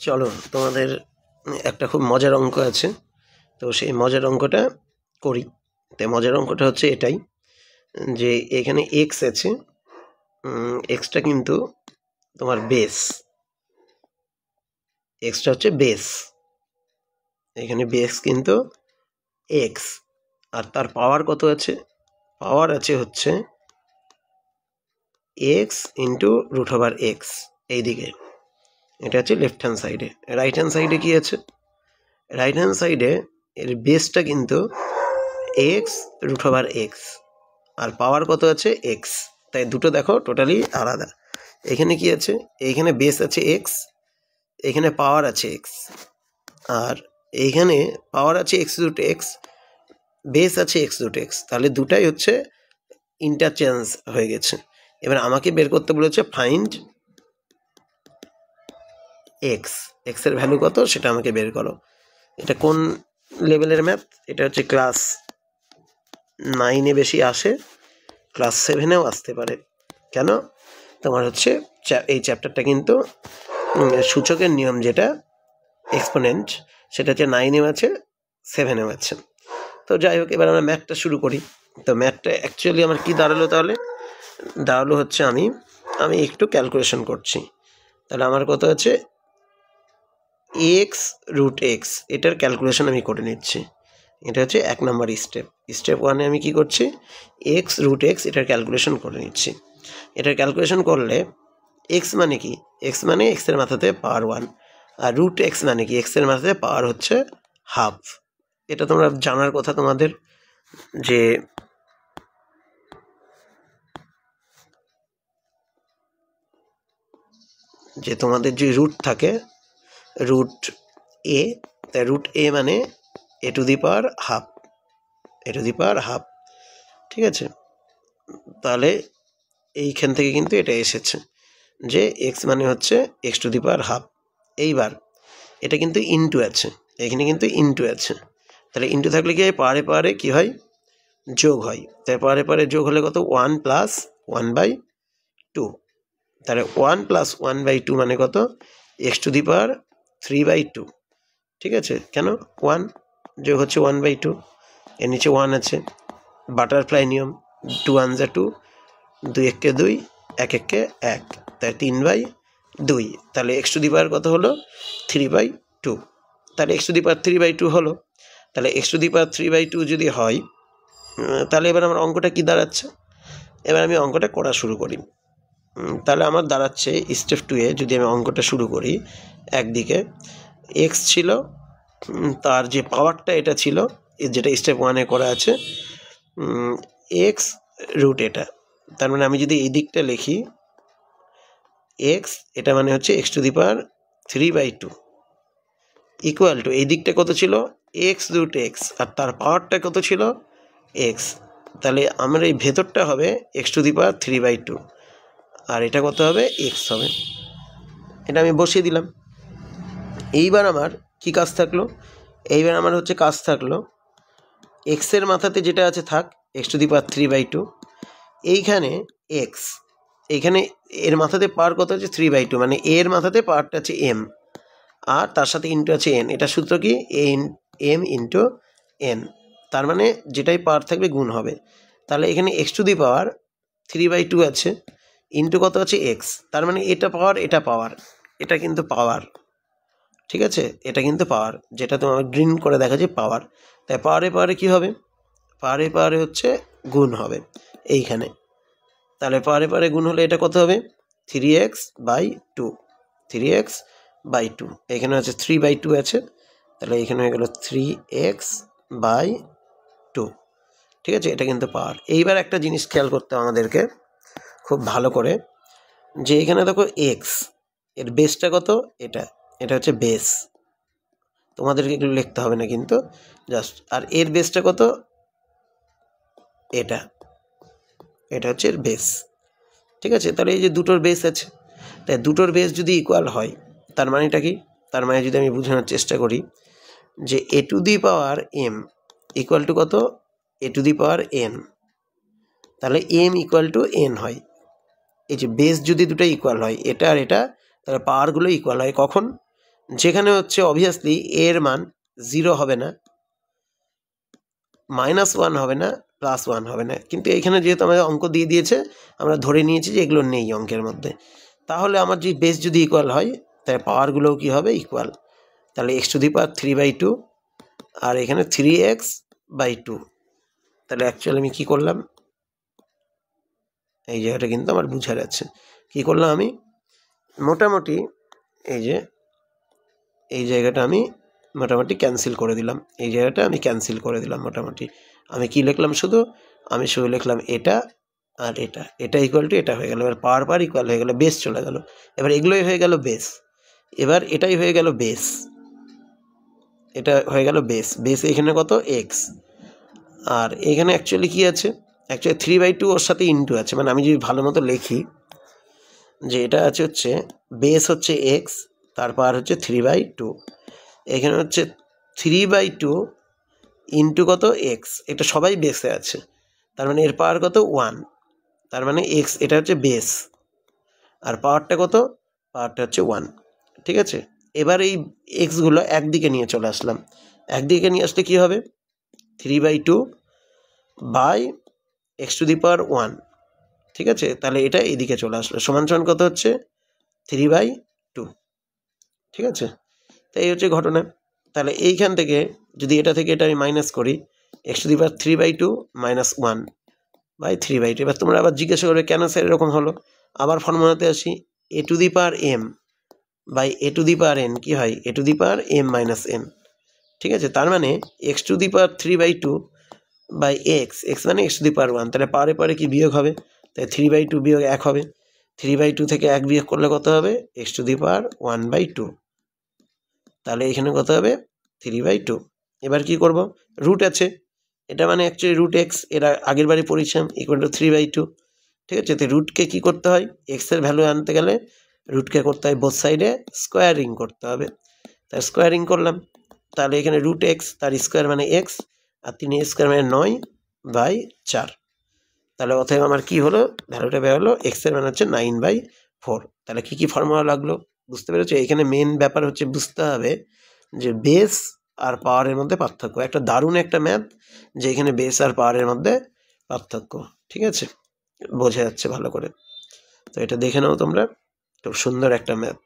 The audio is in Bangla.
চলো তোমাদের একটা খুব মজার অঙ্ক আছে, তো সেই মজার অঙ্কটা করি। তো মজার অঙ্কটা হচ্ছে এটাই যে এখানে এক্স আছে, এক্সটা কিন্তু তোমার বেস, এক্সটা হচ্ছে বেস, এখানে বেস কিন্তু এক্স, আর তার পাওয়ার কত আছে? পাওয়ার আছে হচ্ছে X into root over X. এইদিকে এটা হচ্ছে লেফট হ্যান্ড সাইডে। রাইট হ্যান্ড সাইডে কি আছে? রাইট হ্যান্ড সাইডে এর বেসটা কিন্তু এক্স রুট ওভার এক্স, আর পাওয়ার কত আছে? এক্স। তাই দুটো দেখো টোটালি আলাদা। এখানে কি আছে? এইখানে বেস আছে এক্স, এখানে পাওয়ার আছে এক্স, আর এইখানে পাওয়ার আছে এক্স রুট এক্স, বেস আছে এক্স রুট এক্স। তাহলে দুটাই হচ্ছে ইন্টারচেঞ্জ হয়ে গেছে। এবার আমাকে বের করতে বলেছে ফাইন্ড এক্স, এক্সের ভ্যালু কত সেটা আমাকে বের করো। এটা কোন লেভেলের ম্যাথ? এটা হচ্ছে ক্লাস 9-এ বেশি আসে, ক্লাস 7-এও আসতে পারে। কেন? তোমার হচ্ছে এই চ্যাপ্টারটা কিন্তু সূচকের নিয়ম, যেটা এক্সপোনেন্ট, সেটা হচ্ছে 9-এও আছে, 7-এও আছে। তো যাই হোক, এবার আমরা ম্যাথটা শুরু করি। তো ম্যাথটা অ্যাকচুয়ালি আমার কি দাঁড়ালো? তাহলে দাঁড়ালো হচ্ছে আমি একটু ক্যালকুলেশন করছি। তাহলে আমার কত আছে? এক্স রুট এক্স, এটার ক্যালকুলেশন আমি করে নিচ্ছি। এটা হচ্ছে 1 নম্বর স্টেপ। স্টেপ 1-এ আমি কি করছি? এক্স রুট এক্স এটার ক্যালকুলেশন করে নিচ্ছি। এটার ক্যালকুলেশন করলে এক্স মানে কি? এক্স মানে এক্সের মাথাতে পাওয়ার 1, আর রুট এক্স মানে কি? এক্সের মাথাতে পাওয়ার হচ্ছে হাফ। এটা তোমরা জানার কথা তোমাদের, যে তোমাদের যে রুট থাকে, রুট এ, তাই রুট এ মানে A to the power half, A to the power half. ঠিক আছে? তাহলে এইখান থেকে কিন্তু এটা এসেছে যে এক্স মানে হচ্ছে x two the power half. এইবার এটা কিন্তু ইনটু আছে, এখানে কিন্তু ইনটু আছে। তাহলে ইনটু থাকলে কি হয়? পারে পারে কি হয়? যোগ হয়। তাই পারে পারে যোগ হলে কত? 1 + 1/2। তাহলে 1 + 1/2 মানে কত? এক্স টু দি পাওয়ার 3/2। ঠিক আছে? কেন? 1 যোগ হচ্ছে 1/2, এর নিচে 1 আছে, বাটারফ্লাই নিয়ম, 2 1 যা 2, 2 1 2, 1 1 1, তাই 3/2। তাহলে এক্স টু দি পাওয়ার কত হলো? 3/2। তাহলে এক্স টু দি পাওয়ার 3/2 হলো। তাহলে এক্স টু দি পাওয়ার 3/2 যদি হয়, তাহলে এবার আমার অঙ্কটা কি দাঁড়াচ্ছে? এবার আমি অঙ্কটা করা শুরু করি। তাহলে আমার দাঁড়াচ্ছে স্টেপ 2-এ যদি আমি অঙ্কটা শুরু করি, একদিকে এক্স ছিল, তার যে পাওয়ারটা এটা ছিল, যেটা স্টেপ 1-এ করা আছে, এক্স রুট এটা। তার মানে আমি যদি এই দিকটা লিখি এক্স, এটা মানে হচ্ছে x two the power 3/2 equal to, এই দিকটা কত ছিল? এক্স রুট এক্স, আর তার পাওয়ারটা কত ছিল? এক্স। তাহলে আমার এই ভেতরটা হবে এক্স টু দি পাওয়ার 3/2, আর এটা কত হবে? এক্স হবে। এটা আমি বসিয়ে দিলাম। এইবার আমার কি কাজ থাকলো? এইবার আমার হচ্ছে কাজ থাকলো এক্সের মাথাতে যেটা আছে থাক, এক্স টু দি পাওয়ার 3/2, এইখানে এক্স, এইখানে এর মাথাতে পাওয়ার কত আছে? 3/2, মানে এর মাথাতে পাওয়ারটা আছে এম, আর তার সাথে ইন্টু আছে এন। এটা সূত্র কি? M into N. তার মানে যেটাই পাওয়ার থাকবে গুণ হবে। তাহলে এখানে এক্স টু দি পাওয়ার 3/2 আছে, ইন্টু কত আছে? এক্স। তার মানে এটা পাওয়ার, এটা পাওয়ার, এটা কিন্তু পাওয়ার। ঠিক আছে? এটা কিন্তু পাওয়ার, যেটা তোমার গ্রিন করে দেখা যায় পাওয়ার। তাই পাওয়ারে পাওয়ারে কী হবে? পাওয়ারে পাওয়ারে হচ্ছে গুণ হবে এইখানে। তাহলে পাওয়ারে পাওয়ারে গুণ হলে এটা কত হবে? 3x/2, 3x/2। এখানে আছে 3/2 আছে, তাহলে এখানে হয়ে গেল 3x/2। ঠিক আছে? এটা কিন্তু পাওয়ার। এইবার একটা জিনিস খেয়াল করতে হবে আমাদেরকে খুব ভালো করে, যে এখানে দেখো এক্স, এর বেসটা কত? এটা হচ্ছে বেস, তোমাদেরকে এগুলো লিখতে হবে না কিন্তু, জাস্ট। আর এর বেসটা কত? এটা হচ্ছে এর বেস। ঠিক আছে? তাহলে এই যে দুটোর বেস আছে, তাই দুটোর বেস যদি ইকুয়াল হয়, তার মানেটা কি? তার মানে যদি আমি বোঝানোর চেষ্টা করি যে A to the power M equal to কত? A to the power N. তাহলে এম ইকুয়াল টু এন হয়। এই যে বেস যদি দুটো ইকুয়াল হয়, এটা আর এটা, তাহলে পাওয়ারগুলো ইকুয়াল হয় কখন? যেখানে হচ্ছে অবভিয়াসলি এর মান 0 হবে না, -1 হবে না, +1 হবে না, কিন্তু এইখানে যেহেতু আমাদের অঙ্ক দিয়ে দিয়েছে আমরা ধরে নিয়েছি যে এগুলো নেই অঙ্কের মধ্যে। তাহলে আমার যে বেস যদি ইকুয়াল হয় তাহলে পাওয়ারগুলোও কী হবে? ইকুয়াল। তাহলে x⁴ আর এখানে 3x/2। তাহলে অ্যাকচুয়ালি আমি কী করলাম, এই জায়গাটা কিন্তু আমার বুঝার আছে। কী করলাম আমি? মোটামুটি এই জায়গাটা আমি মোটামুটি ক্যান্সেল করে দিলাম, এই জায়গাটা আমি ক্যান্সেল করে দিলাম মোটামুটি। আমি কি লিখলাম? আমি শুধু লিখলাম এটা আর এটা ইকুয়াল টু এটা হয়ে গেল। এবার পাওয়ার ইকুয়াল হয়ে গেল, বেস চলে গেল। এবার এগুলোই হয়ে গেল বেস। এবার এটাই হয়ে গেল বেস, এটা হয়ে গেল বেস। বেস এখানে কত? এক্স। আর এখানে অ্যাকচুয়ালি কী আছে? অ্যাকচুয়ালি 3/2 ওর সাথে ইন্টু আছে। মানে আমি যদি ভালো মতো লিখি যে এটা আছে হচ্ছে বেস হচ্ছে এক্স, তার পাওয়ার হচ্ছে 3/2। এখানে হচ্ছে 3/2 ইন্টু কত? এক্স। এটা সবাই বেসে আছে, তার মানে এর পাওয়ার কত? 1। তার মানে এক্স, এটা হচ্ছে বেস, আর পাওয়ারটা কত? পাওয়ারটা হচ্ছে 1। ঠিক আছে, এবার এই এক্সগুলো একদিকে নিয়ে চলে আসলাম। একদিকে নিয়ে আসলে কী হবে? 3/2 বাই x⁴1। ঠিক আছে, তাহলে এটা এইদিকে চলে আসলো, সমান কত হচ্ছে? 3/2। ঠিক আছে, তো এই হচ্ছে ঘটনা। তাহলে এইখান থেকে যদি এটা থেকে এটা আমি মাইনাস করি, x⁴3/2 - 1/3/2। এবার তোমরা আবার জিজ্ঞাসা করবে কেন স্যার এরকম হলো? আবার ফর্মুলাতে আসি, a⁴m/a⁴n কী হয়? a⁴m - n। ঠিক আছে, তার মানে x⁴3/2 বাই x মানে x⁴1। তাহলে পারে কি বিয়োগ হবে? তাই 3/2 বিয়োগ 1 হবে। 3/2 থেকে 1 বিয়োগ করলে কত হবে? x⁴1/2। তাহলে এখানে কত হবে? 3/2। এবার কি করব? রুট আছে, এটা মানে অ্যাকচুয়ালি √x, এরা আগের বারে পড়েছিলাম, ইকুয়াল টু 3/2। ঠিক আছে, তো রুটকে কী করতে হয়? এক্সের ভ্যালু আনতে গেলে রুটকে করতে হয় বোথ সাইডে স্কোয়ারিং করতে হবে। তাই স্কোয়ারিং করলাম, তাহলে এখানে √x, তার স্কোয়ার মানে এক্স, আর 3 স্কোয়ার মানে 9/4। তাহলে অতএব আমার কী হলো? ভ্যালুটা বেরোলো, এক্সের মানে হচ্ছে 9/4। তাহলে কী ফর্মুলা লাগলো? বুঝতে পেরেছো? এখানে মেন ব্যাপার হচ্ছে বুঝতে হবে যে বেস আর পাওয়ারের মধ্যে পার্থক্য। একটা দারুণ একটা ম্যাথ, যে এখানে বেস আর পাওয়ারের মধ্যে পার্থক্য। ঠিক আছে, বোঝা যাচ্ছে ভালো করে। তো এটা দেখে নাও তোমরা, খুব সুন্দর একটা ম্যাথ।